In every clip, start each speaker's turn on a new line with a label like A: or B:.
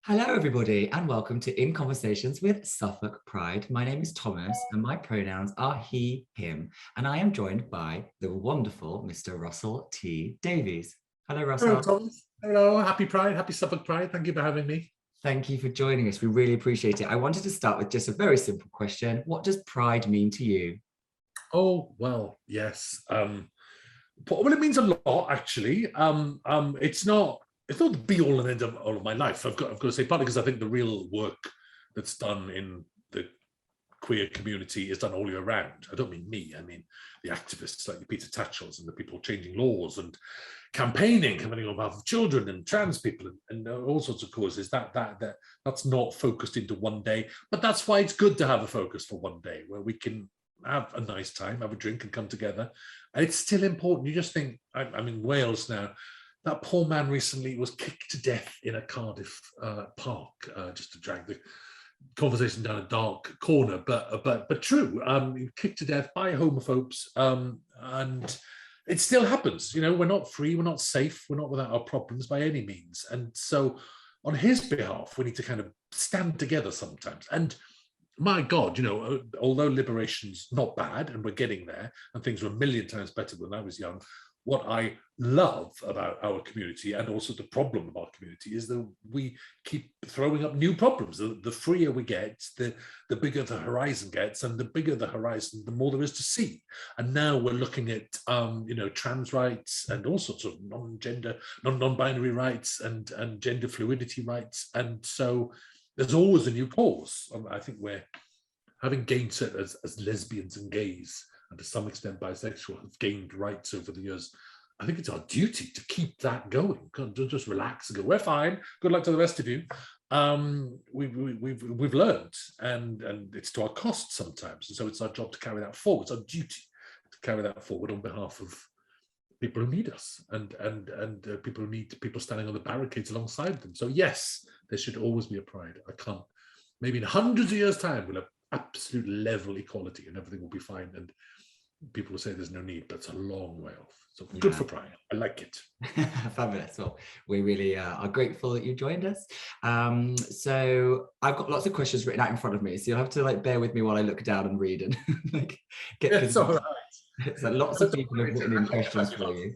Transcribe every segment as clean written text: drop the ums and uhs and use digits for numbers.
A: Hello, everybody, and welcome to In Conversations with Suffolk Pride. My name is Thomas, and my pronouns are he, him, and I am joined by the wonderful Mr. Russell T. Davies. Hello,
B: Hello,
A: Russell.
B: Thomas. Hello, happy Pride, happy Suffolk Pride. Thank you for having me.
A: Thank you for joining us. We really appreciate it. I wanted to start with just a very simple question. What does pride mean to you?
B: Oh, well, yes. Well, it means a lot, actually. It's not the be all and end of all of my life. I've got to say, partly because I think the real work that's done in the queer community is done all year round. I don't mean me. I mean the activists like the Peter Tatchells and the people changing laws and campaigning on behalf of children and trans people and all sorts of causes. That's not focused into one day, but that's why it's good to have a focus for one day where we can have a nice time, have a drink, and come together. And it's still important. You just think, I'm in Wales now. That poor man recently was kicked to death in a Cardiff park, just to drag the conversation down a dark corner, but true. Kicked to death by homophobes, and it still happens. You know, we're not free, we're not safe, we're not without our problems by any means. And so, on his behalf, we need to kind of stand together sometimes. And my God, although liberation's not bad and we're getting there, and things were a million times better when I was young. What I love about our community and also the problem of our community is that we keep throwing up new problems. The freer we get, the bigger the horizon gets, and the bigger the horizon, the more there is to see. And now we're looking at, trans rights and all sorts of non-binary rights and gender fluidity rights. And so there's always a new cause. I think we're having gained as lesbians and gays, and to some extent bisexual, have gained rights over the years. I think it's our duty to keep that going. Don't just relax and go, we're fine, good luck to the rest of you. We've learned, and it's to our cost sometimes. And so it's our job to carry that forward. It's our duty to carry that forward on behalf of people who need us and people who need people standing on the barricades alongside them. So yes, there should always be a pride. Maybe in hundreds of years' time, we'll have absolute level equality and everything will be fine. And people will say there's no need, but it's a long way off. So good for pride. I like it.
A: Fabulous. Well, we really are grateful that you joined us. So I've got lots of questions written out in front of me, so you'll have to bear with me while I look down and read and get.
B: It's all right.
A: So lots of people have written in questions for you.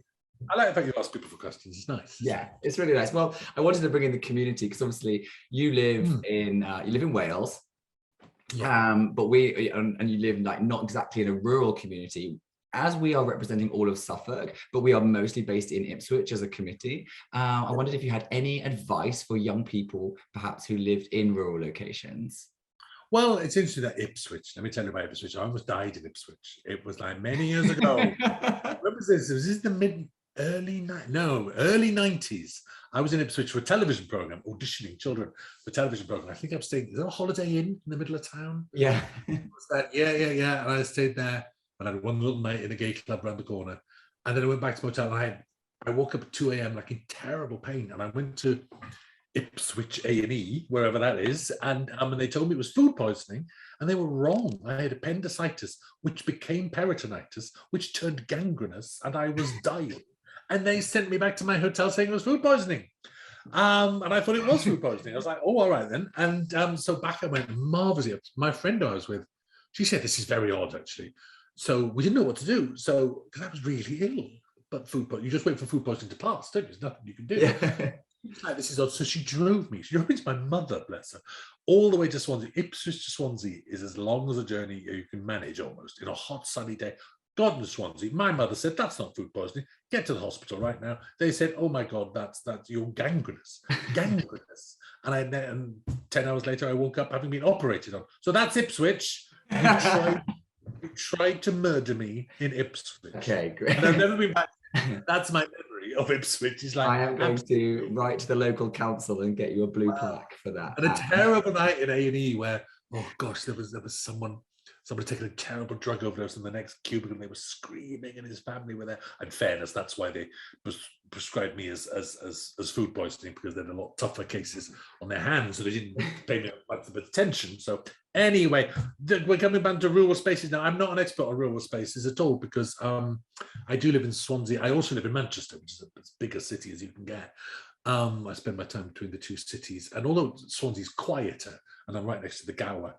B: I like the fact you ask people for questions. It's nice.
A: Yeah, it's really nice. Well, I wanted to bring in the community because obviously you live in Wales. Yeah. But you live not exactly in a rural community, as we are representing all of Suffolk, but we are mostly based in Ipswich as a committee. I wondered if you had any advice for young people, perhaps who lived in rural locations.
B: Well, it's interesting that Ipswich. Let me tell you about Ipswich. I almost died in Ipswich. It was many years ago. When was this? Was this the early 90s? I was in Ipswich for a television program, auditioning children for a television program. I think I was staying, is there a Holiday Inn in the middle of town?
A: Yeah.
B: Was that? Yeah. And I stayed there, and I had one little night in a gay club around the corner. And then I went back to my hotel, and I woke up at 2 a.m. in terrible pain. And I went to Ipswich A&E, wherever that is, and they told me it was food poisoning, and they were wrong. I had appendicitis, which became peritonitis, which turned gangrenous, and I was dying. And they sent me back to my hotel saying it was food poisoning. And I thought it was food poisoning. I was like, oh, all right then. And so back I went, marvelously. My friend I was with, she said, this is very odd, actually. So we didn't know what to do. So, because I was really ill, but you just wait for food poisoning to pass, don't you? There's nothing you can do.
A: Yeah.
B: This is odd. So she drove me to my mother, bless her, all the way to Swansea. Ipswich to Swansea is as long as a journey you can manage almost in a hot, sunny day. Got to Swansea. My mother said, that's not food poisoning. Get to the hospital right now. They said, oh my God, that's you're gangrenous. Gangrenous. And 10 hours later, I woke up having been operated on. So that's Ipswich. You tried to murder me in Ipswich.
A: Okay, great.
B: And I've never been back. That's my memory of Ipswich. It's
A: I am going to write to the local council and get you a blue plaque for that.
B: And a terrible night in A&E where, oh gosh, there was somebody taking a terrible drug overdose in the next cubicle, and they were screaming, and his family were there. In fairness, that's why they prescribed me as food poisoning, because they had a lot tougher cases on their hands, so they didn't pay me much of attention. So anyway, we're coming back to rural spaces now. I'm not an expert on rural spaces at all, because I do live in Swansea. I also live in Manchester, which is as big a city as you can get. I spend my time between the two cities, and although Swansea's quieter, and I'm right next to the Gower,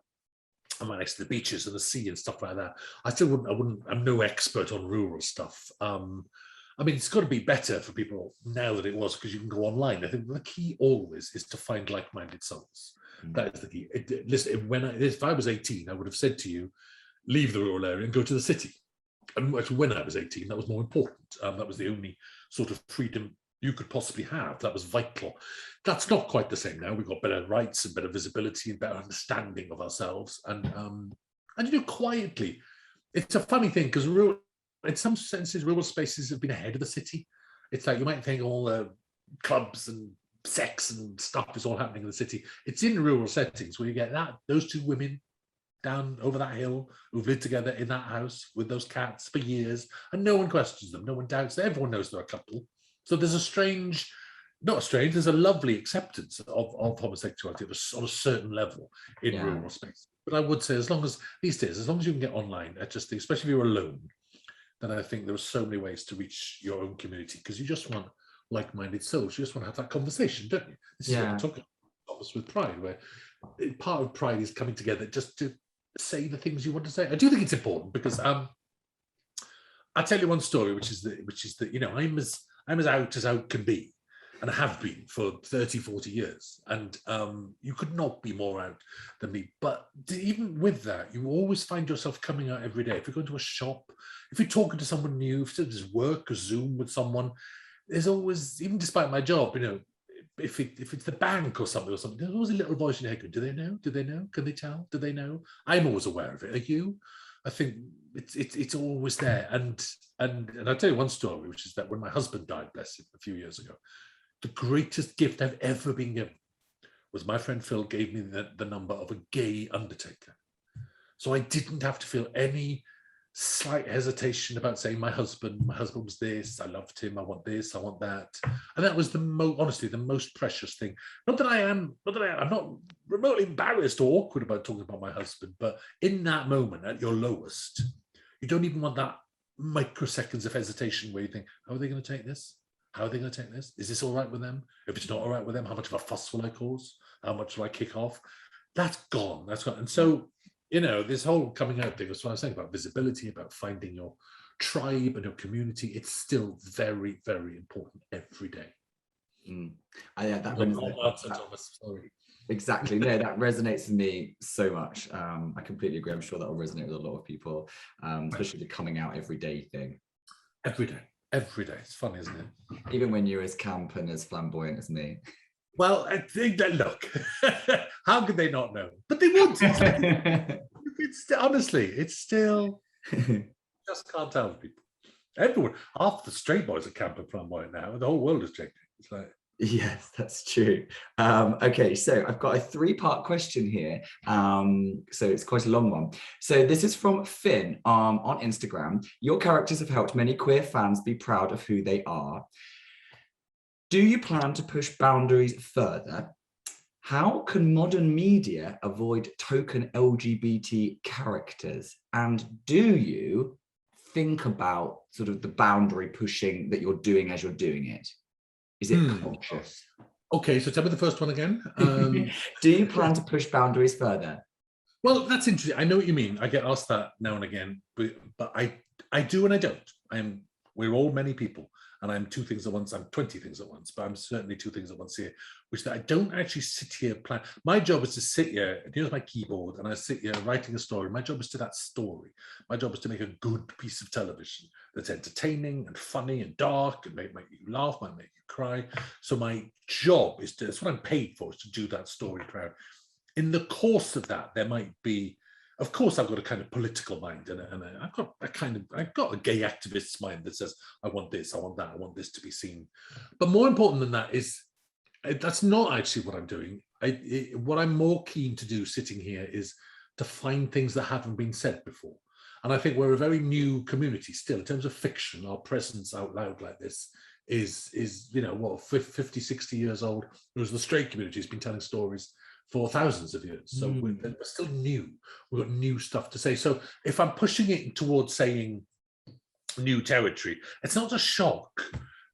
B: I'm right next to the beaches and the sea and stuff like that, I'm no expert on rural stuff. I mean, it's got to be better for people now than it was, because you can go online. I think the key always is to find like-minded souls. That is the key. Listen, if I was 18, I would have said to you, leave the rural area and go to the city. And when I was 18, that was more important. That was the only sort of freedom you could possibly have. That was vital. That's not quite the same now. We've got better rights and better visibility and better understanding of ourselves. And quietly, it's a funny thing, because in some senses, rural spaces have been ahead of the city. It's like, you might think all the clubs and sex and stuff is all happening in the city. It's in rural settings where you get those two women down over that hill who've lived together in that house with those cats for years, and no one questions them, no one doubts them. Everyone knows they're a couple. So there's there's a lovely acceptance of homosexuality on a certain level in rural space. But I would say, as long as you can get online, I just think, especially if you're alone, then I think there are so many ways to reach your own community, because you just want like-minded souls. You just want to have that conversation, don't you? This is what I'm talking about with Pride, where part of Pride is coming together just to say the things you want to say. I do think it's important, because I'll tell you one story, which is that I'm as out can be, and I have been for 30, 40 years. And you could not be more out than me. But even with that, you always find yourself coming out every day. If you're going to a shop, if you're talking to someone new, if there's work or Zoom with someone, there's always, even despite my job, if it's the bank or something, there's always a little voice in your head going, do they know? Do they know? Can they tell? Do they know? I'm always aware of it. Are you? I think it's always there. And I'll tell you one story, which is that when my husband died, bless him, a few years ago, the greatest gift I've ever been given was my friend Phil gave me the number of a gay undertaker. So I didn't have to feel any slight hesitation about saying my husband was this, I loved him, I want this, I want that. And that was honestly the most precious thing. I'm not remotely embarrassed or awkward about talking about my husband, but in that moment, at your lowest, you don't even want that microseconds of hesitation where you think, how are they going to take this? How are they going to take this? Is this all right with them? If it's not all right with them, how much of a fuss will I cause? How much will I kick off? That's gone. And so, this whole coming out thing, that's what I was saying about visibility, about finding your tribe and your community. It's still very, very important every day.
A: Exactly. No, that resonates with me so much. I completely agree. I'm sure that will resonate with a lot of people, especially the coming out every day thing.
B: Every day. Every day. It's funny, isn't it?
A: Even when you're as camp and as flamboyant as me.
B: Well, I think that, look, how could they not know? But they would. Honestly, it's still, just can't tell people. Everyone, half the straight boys are camp and flamboyant now, and the whole world is changing. It's like,
A: yes, that's true. Okay, so I've got a 3-part question here. So it's quite a long one. So this is from Finn on Instagram. Your characters have helped many queer fans be proud of who they are. Do you plan to push boundaries further? How can modern media avoid token LGBT characters? And do you think about sort of the boundary pushing that you're doing as you're doing it? Is it conscious?
B: Okay, so tell me the first one again.
A: Do you plan to push boundaries further?
B: Well, that's interesting. I know what you mean. I get asked that now and again, but I do and I don't. We're all many people, and I'm 2 things at once. I'm 20 things at once, but I'm certainly 2 things at once here, which that I don't actually sit here plan. My job is to sit here, here's my keyboard, and I sit here writing a story. My job is to that story. My job is to make a good piece of television that's entertaining and funny and dark and make you laugh, might make you cry. So my job is that's what I'm paid for, is to do that story proud. In the course of that, there might be, of course, I've got a kind of political mind, and I've got a gay activist's mind that says, I want this, I want that, I want this to be seen. But more important than that is, that's not actually what I'm doing. What I'm more keen to do sitting here is to find things that haven't been said before. And I think we're a very new community still in terms of fiction. Our presence out loud like this is 50, 60 years old. Whereas the straight community has been telling stories for thousands of years. So we're still new. We've got new stuff to say. So if I'm pushing it towards saying new territory, it's not a shock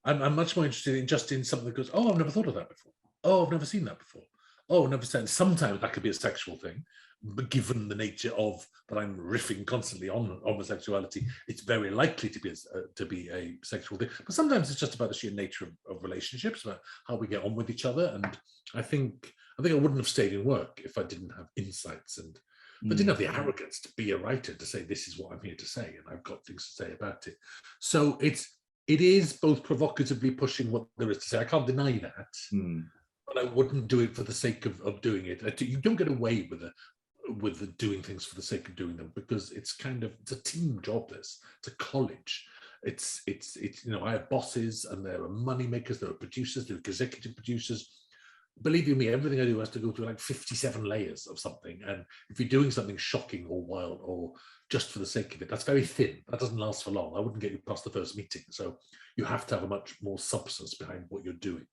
B: I'm much more interested in just in something that goes, oh, I've never thought of that before. Oh, I've never seen that before. Oh, I've never said. Sometimes that could be a sexual thing, but given the nature of that I'm riffing constantly on homosexuality, it's very likely to be a sexual thing. But sometimes it's just about the sheer nature of relationships, about how we get on with each other. And I think I wouldn't have stayed in work if I didn't have insights and I didn't have the arrogance to be a writer, to say this is what I'm here to say, and I've got things to say about it. So it is both provocatively pushing what there is to say. I can't deny that, but I wouldn't do it for the sake of doing it. You don't get away with the doing things for the sake of doing them, because it's a team job. It's a college. It's I have bosses, and there are money makers, there are producers, there are executive producers. Believe you me, everything I do has to go through like 57 layers of something. And if you're doing something shocking or wild or just for the sake of it, that's very thin. That doesn't last for long. I wouldn't get you past the first meeting. So you have to have a much more substance behind what you're doing.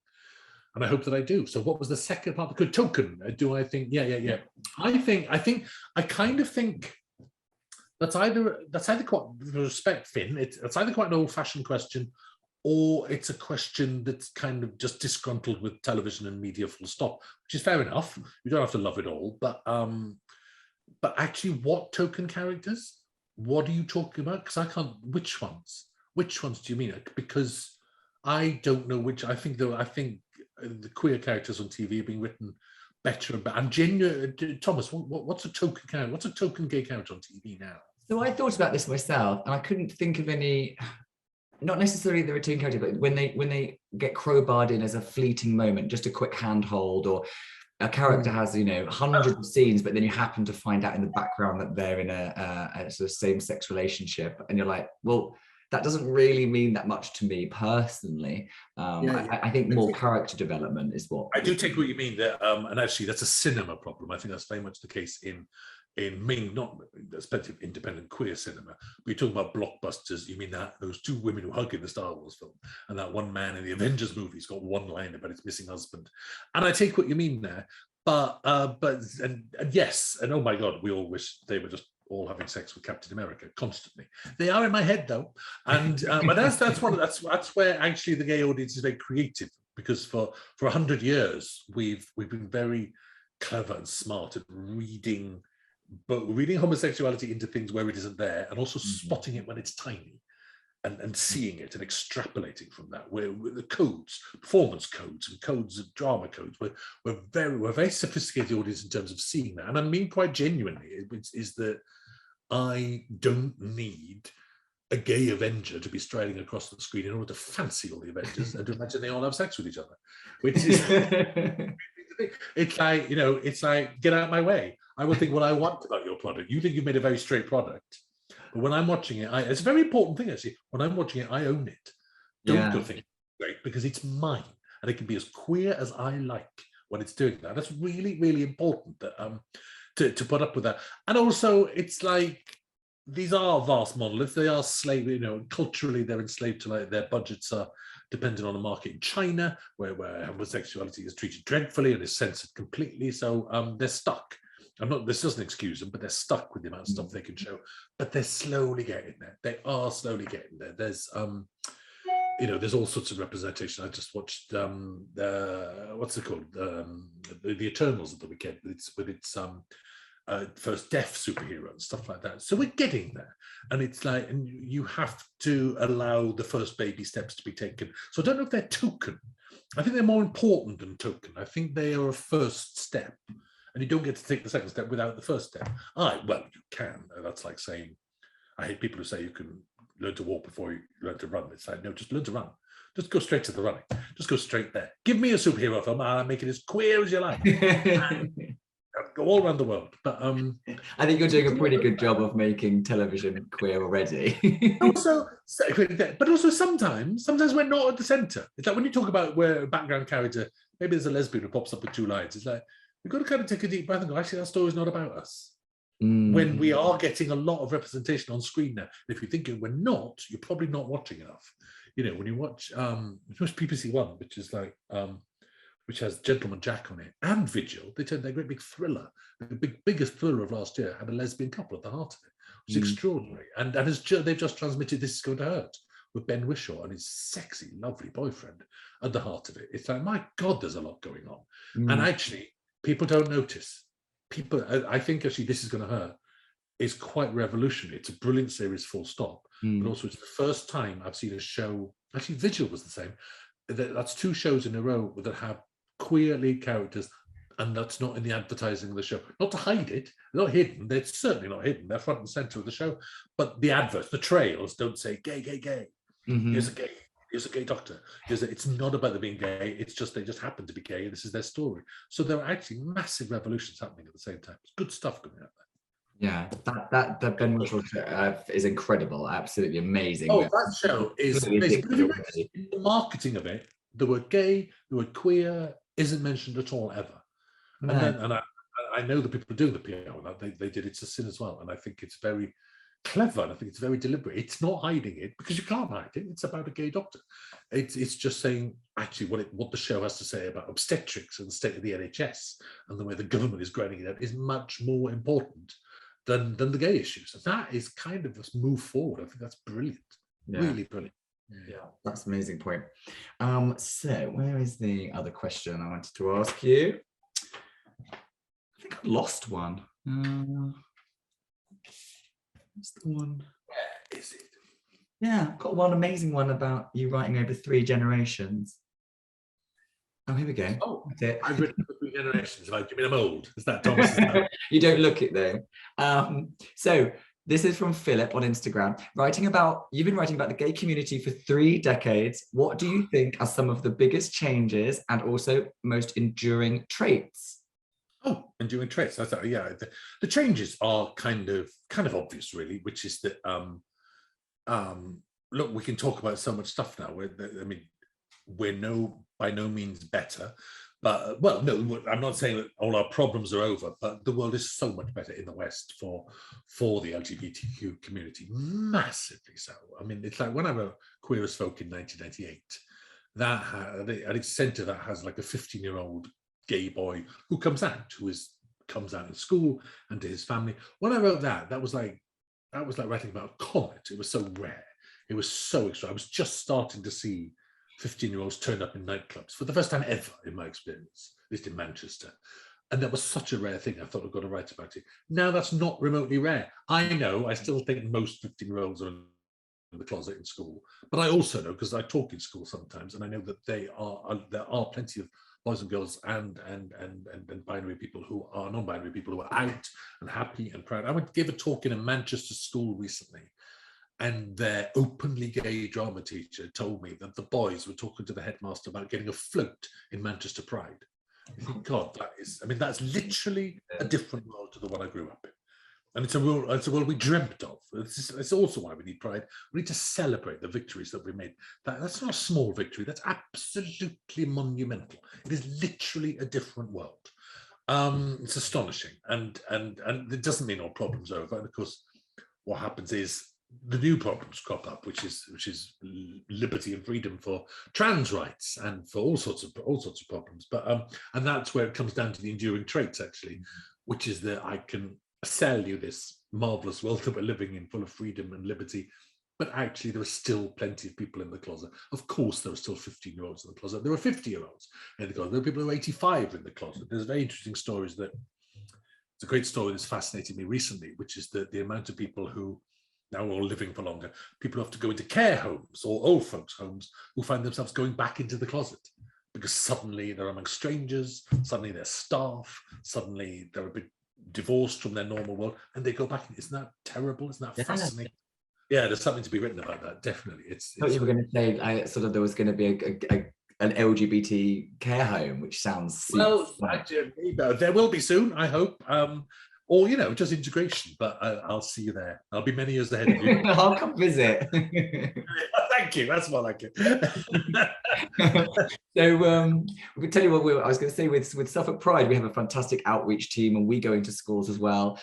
B: And I hope that I do. So what was the second part? The token. Do I think? Yeah. I kind of think that's either quite, with respect, Finn, it's either quite an old-fashioned question, or it's a question that's kind of just disgruntled with television and media full stop, which is fair enough. You don't have to love it all, but actually, what token characters? What are you talking about? Because I can't. Which ones? Which ones do you mean? Because I don't know which. I think the queer characters on TV are being written better. I'm genuine. Thomas, what's a token character? What's a token gay character on TV now?
A: So I thought about this myself, and I couldn't think of any. Not necessarily the return character, but when they get crowbarred in as a fleeting moment, just a quick handhold, or a character has hundreds of scenes, but then you happen to find out in the background that they're in a sort of same-sex relationship, and you're like, well, that doesn't really mean that much to me personally. I think more character development is what.
B: I do take what you mean there, and actually that's a cinema problem. I think that's very much the case in not there's plenty of independent queer cinema, but you're talking about blockbusters. You mean that those two women who hug in the Star Wars film, and that one man in the Avengers movie's got one line about his missing husband. And I take what you mean there, but yes, and oh my God, we all wish they were just all having sex with Captain America constantly. They are in my head though, and but that's where actually the gay audience is very creative, because for 100 years we've been very clever and smart at reading homosexuality into things where it isn't there, and also spotting it when it's tiny, and seeing it and extrapolating from that. Where the codes, performance codes, and codes of drama codes, we're very sophisticated audience in terms of seeing that. And I mean quite genuinely, is that I don't need a gay Avenger to be striding across the screen in order to fancy all the Avengers and to imagine they all have sex with each other, which is it's like get out of my way. I will think what I want about your product. You think you've made a very straight product, but when I'm watching it, it's a very important thing actually. When I'm watching it, I own it. Don't go think great, because it's mine, and it can be as queer as I like when it's doing that. That's really, really important that to put up with that. And also, it's like these are vast monoliths. They are slave. Culturally, they're enslaved to their budgets are dependent on a market in China, where homosexuality is treated dreadfully and is censored completely. So they're stuck. This doesn't excuse them, but they're stuck with the amount of stuff they can show. But they're slowly getting there. They are slowly getting there. There's there's all sorts of representation. I just watched what's it called? The Eternals at the weekend with its first deaf superhero and stuff like that. So we're getting there, and it's like, and you have to allow the first baby steps to be taken. So I don't know if they're token. I think they're more important than token. I think they are a first step. And you don't get to take the second step without the first step. Well, you can. That's like saying, I hate people who say you can learn to walk before you learn to run. It's like, no, just learn to run. Just go straight to the running. Just go straight there. Give me a superhero film and I'll make it as queer as you like. Go all around the world. But
A: I think you're doing a pretty good job of making television queer already.
B: but also sometimes we're not at the center. It's like when you talk about where a background character, maybe there's a lesbian who pops up with 2 lines. It's like, we've got to kind of take a deep breath and go, actually, that story's not about us. When we are getting a lot of representation on screen now. If you're thinking we're not, you're probably not watching enough. When you watch BBC One, which is like, which has Gentleman Jack on it, and Vigil, they turned their great big thriller, the biggest thriller of last year, had a lesbian couple at the heart of it, which is extraordinary. And they've just transmitted This Is Going to Hurt with Ben Whishaw and his sexy, lovely boyfriend at the heart of it. It's like, my God, there's a lot going on. And actually, people don't notice. I think actually this is going to hurt. It's quite revolutionary. It's a brilliant series, full stop. But also, it's the first time I've seen a show. Actually, Vigil was the same. That's 2 shows in a row that have queer lead characters, and that's not in the advertising of the show. Not to hide it, they're not hidden. They're certainly not hidden. They're front and center of the show. But the adverts, the trails, don't say gay, gay, gay. Here's a gay doctor. It's not about them being gay. It's just they just happen to be gay. This is their story. So there are actually massive revolutions happening at the same time. It's good stuff coming out there.
A: Yeah, that Ben Whishaw is incredible, absolutely amazing.
B: Oh, that show is basically the marketing of it. The word gay, the word queer isn't mentioned at all ever. No. And I know the people doing the PR, they did It's a Sin as well, and I think it's very clever, and I think it's very deliberate. It's not hiding it because you can't hide it. It's about a gay doctor. It's just saying actually what the show has to say about obstetrics and the state of the NHS and the way the government is grinding it out is much more important than the gay issues. And that is kind of a move forward. I think that's brilliant. Yeah. Really brilliant.
A: Yeah, that's an amazing point. So where is the other question I wanted to ask you? I think I lost one. What's the one?
B: Where is it?
A: Yeah, I've got one amazing one about you writing over 3 generations. Oh, here we go.
B: Oh, that's it. I've written for 3 generations. Like, you mean I'm old? Is that Thomas?
A: You don't look it though. So this is from Philip on Instagram. You've been writing about the gay community for 3 decades. What do you think are some of the biggest changes and also most enduring traits?
B: Oh, enduring traits. I thought, yeah, the changes are kind of obvious, really, which is that look, we can talk about so much stuff now. We're by no means better, but well, no, I'm not saying that all our problems are over, but the world is so much better in the West for the LGBTQ community, massively so. I mean, it's like when I wrote Queer as Folk in 1998, that at its center that has like a 15-year-old gay boy who comes out in school and to his family. When I wrote that was like writing about a comet. It was so rare. It was so extra. I was just starting to see 15-year-olds turned up in nightclubs for the first time ever in my experience, at least in Manchester. And that was such a rare thing. I thought I'd got to write about it. Now that's not remotely rare. I know, I still think most 15-year-olds are in the closet in school, but I also know, because I talk in school sometimes, and I know that there are plenty of boys and girls and binary people who are non-binary people who are out and happy and proud. I went to give a talk in a Manchester school recently, and their openly gay drama teacher told me that the boys were talking to the headmaster about getting a float in Manchester Pride. I think, God, that's literally a different world to the one I grew up in. And it's a world we dreamt of. It's also why we need Pride. We need to celebrate the victories that we made. That's not a small victory. That's absolutely monumental. It is literally a different world. It's astonishing. And it doesn't mean all problems are over. And of course, what happens is the new problems crop up, which is liberty and freedom for trans rights and for all sorts of problems. But and that's where it comes down to the enduring traits, actually, which is that I can sell you this marvelous world that we're living in, full of freedom and liberty, but actually there are still plenty of people in the closet. Of course, there are still 15-year-olds in the closet. There are 50-year-olds in the closet. There are people who are 85 in the closet. There's very interesting stories that, it's a great story that's fascinated me recently, which is the amount of people who now are all living for longer, people who have to go into care homes or old folks' homes who find themselves going back into the closet because suddenly they're among strangers, suddenly they're staff, suddenly they're a bit divorced from their normal world, and they go back. Isn't that terrible? Isn't that fascinating? Yeah, there's something to be written about that. Definitely. I
A: thought you were going to say there was going to be an LGBT care home, which sounds
B: there will be soon, I hope. Or just integration. But I'll see you there. I'll be many years ahead of you.
A: I'll come visit.
B: Thank you. That's more like it.
A: So we tell you what. I was going to say with Suffolk Pride, we have a fantastic outreach team, and we go into schools as well.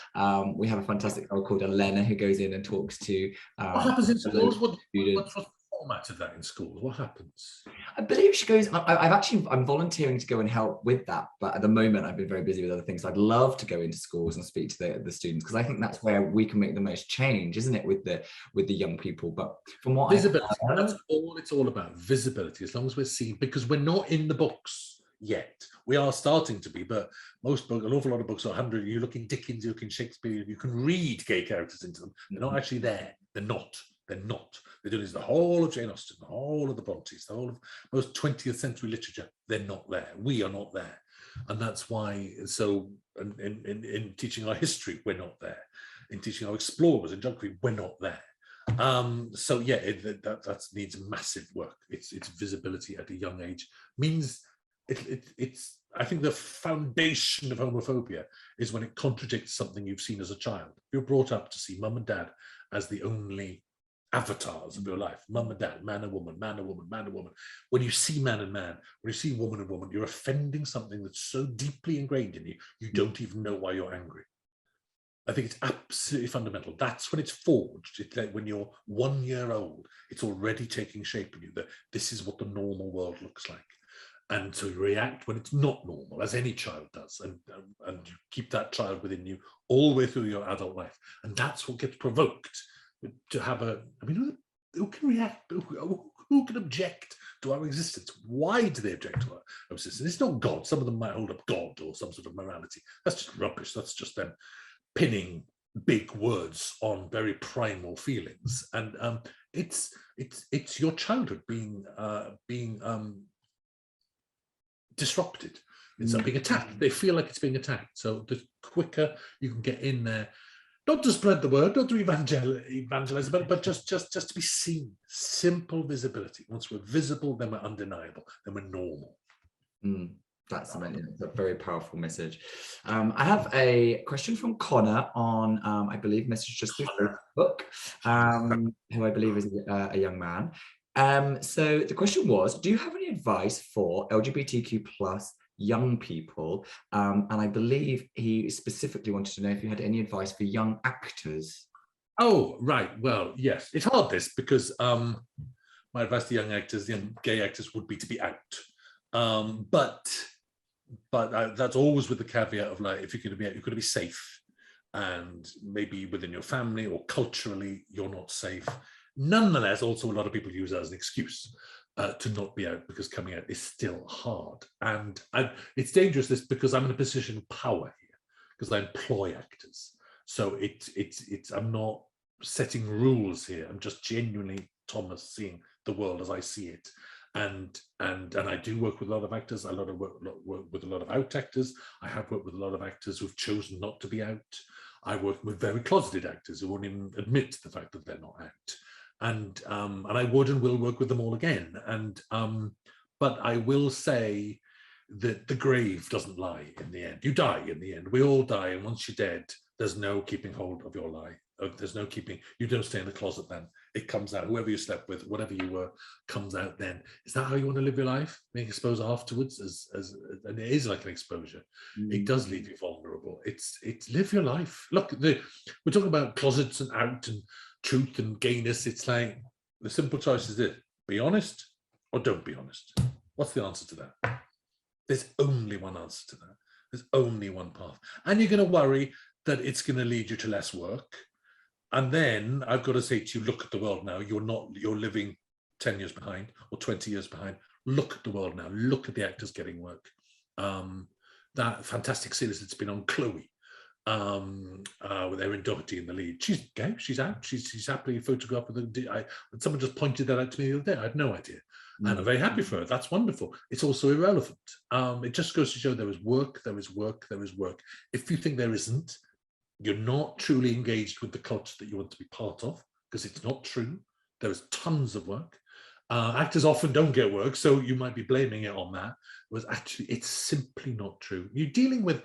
A: We have a fantastic girl called Elena who goes in and talks to.
B: What happens in schools? What's format of that in schools? What happens?
A: I believe she goes. I'm volunteering to go and help with that, but at the moment I've been very busy with other things. I'd love to go into schools and speak to the students, because I think that's where we can make the most change, isn't it, with the young people? But from what
B: Visibility.
A: I've heard,
B: That's all it's all about. Visibility. As long as we're seen, because we're not in the books yet. We are starting to be, but most books, an awful lot of books are 100. You're looking Dickens, you're looking Shakespeare. You can read gay characters into them. They're not actually there. They're not. They're not. They're doing this the whole of Jane Austen, the whole of the Brontes, the whole of most 20th century literature. They're not there. We are not there, and that's why. So, in teaching our history, we're not there. In teaching our explorers in geography, we're not there. So yeah, that needs massive work. It's visibility at a young age means it's. I think the foundation of homophobia is when it contradicts something you've seen as a child. You're brought up to see mum and dad as the only avatars of your life. Mum and dad, man and woman, man and woman, man and woman. When you see man and man, when you see woman and woman, you're offending something that's so deeply ingrained in you, you don't even know why you're angry. I think it's absolutely fundamental. That's when it's forged. It's like when you're 1 year old, it's already taking shape in you, that this is what the normal world looks like. And to react when it's not normal, as any child does, and you keep that child within you all the way through your adult life. And that's what gets provoked to have who can react? Who can object to our existence? Why do they object to our existence? It's not God. Some of them might hold up God or some sort of morality. That's just rubbish. That's just them pinning big words on very primal feelings. And it's your childhood being disrupted. It's being attacked. They feel like it's being attacked. So the quicker you can get in there, not to spread the word, not to evangelize, but just to be seen. Simple visibility. Once we're visible, then we're undeniable, then we're normal.
A: That's a very powerful message. I have a question from Connor on, I believe, message just through Facebook, who I believe is a young man. So the question was, do you have any advice for LGBTQ plus young people? And I believe he specifically wanted to know if you had any advice for young actors.
B: Oh, right. Well, yes. It's hard, this, because my advice to young actors, young gay actors, would be to be out. But that's always with the caveat of, like, if you're going to be out, you've got to be safe. And maybe within your family or culturally, you're not safe. Nonetheless, also a lot of people use that as an excuse to not be out, because coming out is still hard. And it's dangerous, this, because I'm in a position of power here, because I employ actors. So I'm not setting rules here. I'm just genuinely Thomas seeing the world as I see it. And I do work with a lot of actors. I work with a lot of out actors. I have worked with a lot of actors who've chosen not to be out. I work with very closeted actors who won't even admit the fact that they're not out. And I would and will work with them all again. But I will say that the grave doesn't lie in the end. You die in the end. We all die, and once you're dead, there's no keeping hold of your lie. There's no keeping. You don't stay in the closet then. It comes out. Whoever you slept with, whatever you were, comes out then. Is that how you want to live your life? Being exposed afterwards, and it is like an exposure. It does leave you vulnerable. It's live your life. Look, we're talking about closets and out and truth and gayness. It's like the simple choice is this: be honest or don't be honest. What's the answer to that? There's only one answer to that. There's only one path. And you're going to worry that it's going to lead you to less work. And then I've got to say to you, look at the world now. You're living 10 years behind or 20 years behind. Look at the world now. Look at the actors getting work. That fantastic series that's been on Chloe, with Erin Doherty in the lead. She's gay. She's out. She's happily photographed with someone just pointed that out to me the other day. I had no idea. And I'm very happy for her. That's wonderful. It's also irrelevant. It just goes to show there is work, there is work, there is work. If you think there isn't, you're not truly engaged with the culture that you want to be part of, because it's not true. There is tons of work. Actors often don't get work, so you might be blaming it on that. Whereas actually, it's simply not true. You're dealing with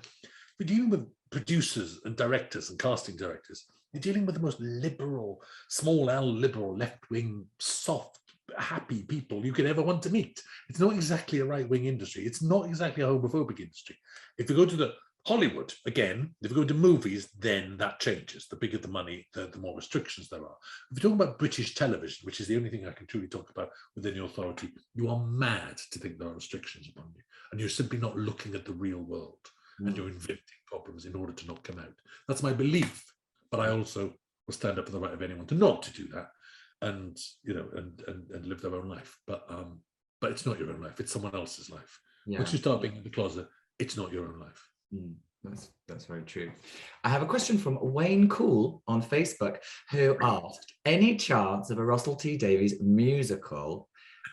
B: producers and directors and casting directors. You're dealing with the most liberal, small L liberal, left-wing, soft, happy people you could ever want to meet. It's not exactly a right-wing industry. It's not exactly a homophobic industry. If you go to the Hollywood, again, if you go into movies, then that changes. The bigger the money, the more restrictions there are. If you're talking about British television, which is the only thing I can truly talk about within the authority, you are mad to think there are restrictions upon you. And you're simply not looking at the real world. And you're inventing problems in order to not come out. That's my belief. But I also will stand up for the right of anyone to not to do that and, you know, and live their own life. But it's not your own life. It's someone else's life.
A: Yeah.
B: Once you start being in the closet, it's not your own life.
A: That's very true. I have a question from Wayne Cool on Facebook, who asked, any chance of a Russell T Davies musical,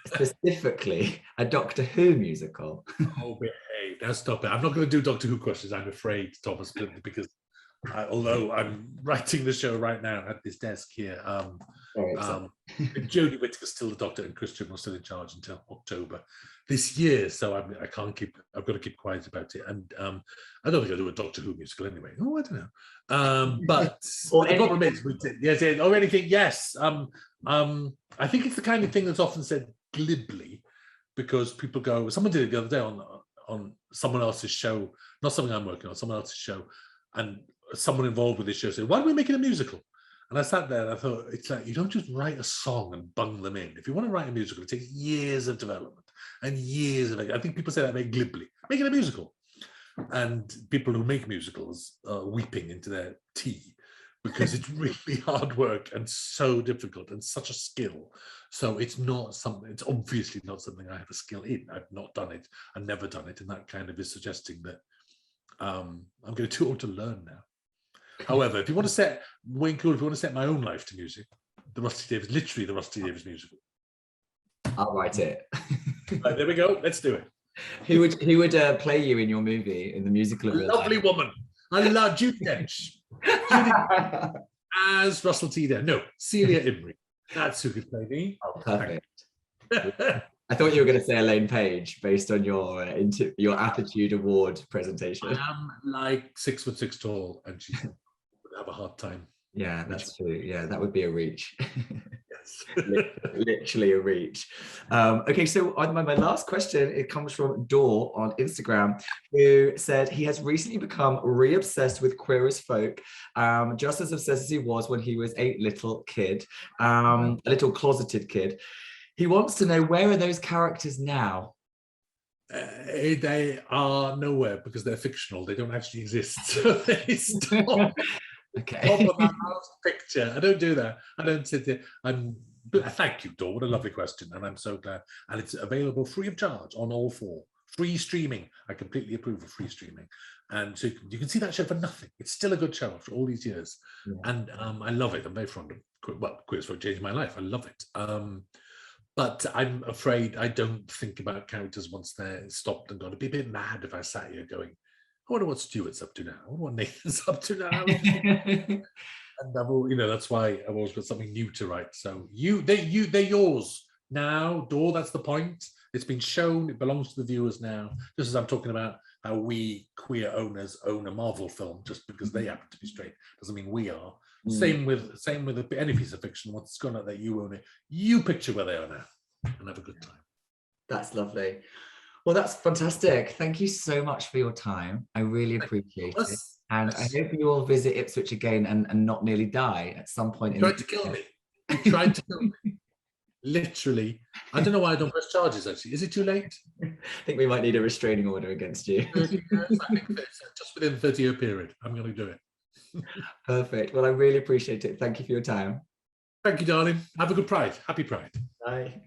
A: specifically a Doctor Who musical?
B: Oh, behave. Now stop it. I'm not going to do Doctor Who questions, I'm afraid, Thomas, because although I'm writing the show right now at this desk here, Jodie Whittaker's still the Doctor and Christian was still in charge until October this year, so I've got to keep quiet about it. And I don't think I'll do a Doctor Who musical anyway. Oh, I don't know. But the problem is, yes, or anything, yes. I think it's the kind of thing that's often said glibly, because people go, someone did it the other day on someone else's show, not something I'm working on, someone else's show, and someone involved with this show said, why are we making a musical? And I sat there and I thought, it's like, you don't just write a song and bung them in. If you want to write a musical, it takes years of development and years of it. I think people say that very glibly, making a musical. And people who make musicals are weeping into their tea because it's really hard work and so difficult and such a skill. So it's obviously not something I have a skill in. I've not done it. I've never done it. And that kind of is suggesting that I'm going to too old to learn now. However, if you want to set Wayne Cool, if you want to set my own life to music, literally the Rusty Davies musical.
A: I'll write it.
B: Right, there we go. Let's do it.
A: Who would play you in your movie, in the musical of your
B: lovely
A: life?
B: Woman. I love Judi Dench. Judi as Russell T. Davies. No, Celia Imrie. That's who could play me.
A: Oh, perfect. I thought you were going to say Elaine Page based on your Attitude Award presentation.
B: I am like 6'6" tall, and she would have a hard time.
A: Yeah, that's true. Yeah, that would be a reach.
B: Yes.
A: Literally a reach. Okay, so my last question, it comes from Dor on Instagram, who said he has recently become re-obsessed with Queer as Folk, just as obsessed as he was when he was a little kid, a little closeted kid. He wants to know, where are those characters now?
B: They are nowhere because they're fictional. They don't actually exist. So they stop.
A: Okay.
B: Top of my house picture. I don't do that. I don't sit there. Thank you, Dawn. What a lovely question. And I'm so glad. And it's available free of charge on all 4. Free streaming. I completely approve of free streaming. And so you can see that show for nothing. It's still a good show after all these years. Yeah. And I love it. I'm very fond of Queer as Folk changed my life. I love it. But I'm afraid I don't think about characters once they're stopped and gone. I'd be a bit mad if I sat here going, I wonder what Stuart's up to now. I wonder what Nathan's up to now. And that's why I've always got something new to write. So they're yours now, Dor. That's the point. It's been shown. It belongs to the viewers now. Just as I'm talking about how we queer owners own a Marvel film just because they happen to be straight doesn't mean we are. Same with any piece of fiction. Once it's gone out there, you own it. You picture where they are now and have a good time.
A: That's lovely. Well, that's fantastic. Thank you so much for your time. I really appreciate it. And I hope you will visit Ipswich again and not nearly die at some point.
B: You tried to kill me. You tried to kill me. Literally. I don't know why I don't press charges, actually. Is it too late?
A: I think we might need a restraining order against you.
B: 30 years, I think just within a 30-year period, I'm going to do it.
A: Perfect. Well, I really appreciate it. Thank you for your time.
B: Thank you, darling. Have a good Pride. Happy Pride.
A: Bye.